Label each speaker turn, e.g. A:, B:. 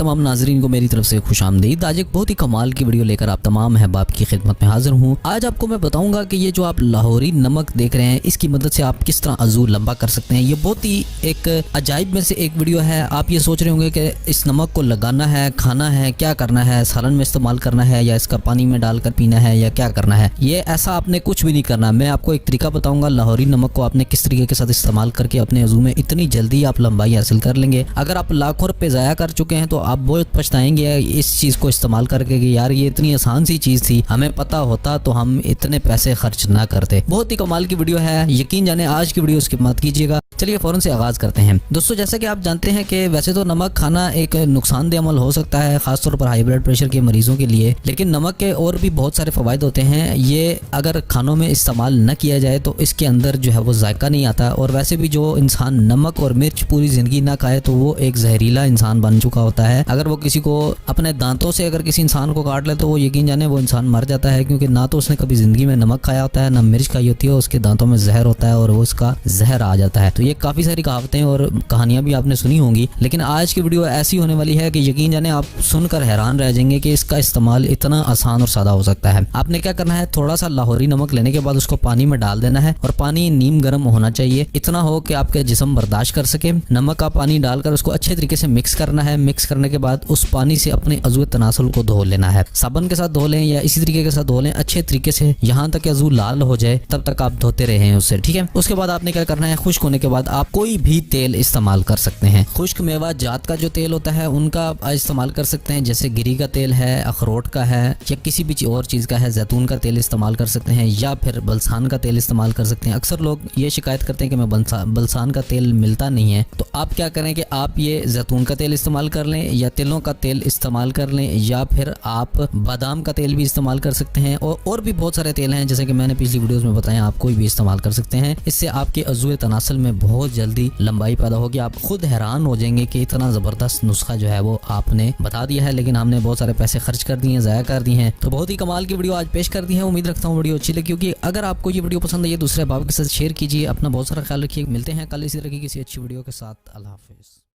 A: तमाम नाजरीन को मेरी तरफ से खुश आमदीद। आज एक बहुत ही कमाल की वीडियो लेकर आप तमाम अहबाब की खिदमत में हाजिर हूँ। आज आपको मैं बताऊंगा कि ये जो आप लाहौरी नमक देख रहे हैं, इसकी मदद से आप किस तरह अज़ू लंबा कर सकते हैं। ये बहुत ही एक अजाइब में से एक वीडियो है। आप ये सोच रहे होंगे कि इस नमक को लगाना है, खाना है, क्या करना है, सालन में इस्तेमाल करना है या इसका पानी में डालकर पीना है या क्या करना है। ये ऐसा आपने कुछ भी नहीं करना। मैं आपको एक तरीका बताऊंगा लाहौरी नमक को आपने किस तरीके के साथ इस्तेमाल करके अपने अज़ू में इतनी जल्दी आप लंबाई हासिल कर लेंगे। अगर आप लाखों रुपये ज़ाया कर चुके हैं तो आप बहुत पछताएंगे इस चीज़ को इस्तेमाल करके कि यार ये इतनी आसान सी चीज़ थी, हमें पता होता तो हम इतने पैसे खर्च ना करते। बहुत ही कमाल की वीडियो है, यकीन जाने आज की वीडियो स्किप मत कीजिएगा। चलिए फौरन से आगाज़ करते हैं। दोस्तों, जैसा कि आप जानते हैं कि वैसे तो नमक खाना एक नुकसानदेह अमल हो सकता है, खासतौर पर हाई ब्लड प्रेशर के मरीजों के लिए, लेकिन नमक के और भी बहुत सारे फ़वाइद होते हैं। ये अगर खानों में इस्तेमाल न किया जाए तो इसके अंदर जो है वो जायका नहीं आता। और वैसे भी जो इंसान नमक और मिर्च पूरी ज़िंदगी ना खाए तो वो एक जहरीला इंसान बन चुका होता है। अगर वो किसी को अपने दांतों से अगर किसी इंसान को काट ले तो वो यकीन जाने वो इंसान मर जाता है, क्योंकि ना तो उसने कभी ज़िंदगी में नमक खाया होता है, ना मिर्च खाई होती है, उसके दांतों में जहर होता है और वो उसका जहर आ जाता है। तो ये काफ़ी सारी कहावतें और कहानियां भी आपने सुनी होंगी, लेकिन आज की वीडियो ऐसी होने वाली है कि यकीन जाने आप सुनकर हैरान रह जाएंगे कि इसका इस्तेमाल इतना आसान और सादा हो सकता है। आपने क्या करना है, थोड़ा सा लाहौरी नमक लेने के बाद उसको पानी में डाल देना है और पानी नीम गर्म होना चाहिए, इतना हो कि आपके जिस्म बर्दाश्त कर सके। नमक का पानी डालकर उसको अच्छे तरीके से मिक्स करना है। मिक्स करने के बाद उस पानी से अपने अज़ू तनासुल को धो लेना है। साबुन के साथ धो लें या इसी तरीके के साथ धो लें अच्छे तरीके से, यहाँ तक अज़ू लाल हो जाए तब तक आप धोते रहें उससे, ठीक है। उसके बाद आपने क्या करना है, खुश्क होने के बाद आप कोई भी तेल इस्तेमाल कर सकते हैं। खुश्क मेवा जात का जो तेल होता है उनका आप इस्तेमाल कर सकते हैं, जैसे गिरी का तेल है, अखरोट का है या किसी भी और चीज़ का है। जैतून का तेल इस्तेमाल कर सकते हैं या फिर बलसान का तेल इस्तेमाल कर सकते हैं। अक्सर लोग ये शिकायत करते हैं कि मैं बलसान का तेल मिलता नहीं है, तो आप क्या करें कि आप ये जैतून का तेल इस्तेमाल कर लें या तिलों का तेल इस्तेमाल कर लें या फिर आप बादाम का तेल भी इस्तेमाल कर सकते हैं। और भी बहुत सारे तेल हैं जैसे कि मैंने पिछली वीडियोस में बताया, आप कोई भी इस्तेमाल कर सकते हैं। इससे आपके अज़ू तनासल में बहुत जल्दी लंबाई पैदा होगी। आप खुद हैरान हो जाएंगे कि इतना ज़बरदस्त नुस्खा जो है वो आपने बता दिया है, लेकिन हमने बहुत सारे पैसे खर्च कर दिए हैं, ज़ाया कर दिए हैं। तो बहुत ही कमाल की वीडियो आज पेश कर दी है। उम्मीद रखता हूँ वीडियो अच्छी लगी, क्योंकि अगर आपको ये वीडियो पसंद है दूसरे बाप के साथ शेयर कीजिए। अपना बहुत सारा ख्याल रखिए। मिलते हैं कल इसी तरह की किसी अच्छी वीडियो के साथ। अल्लाह हाफिज़।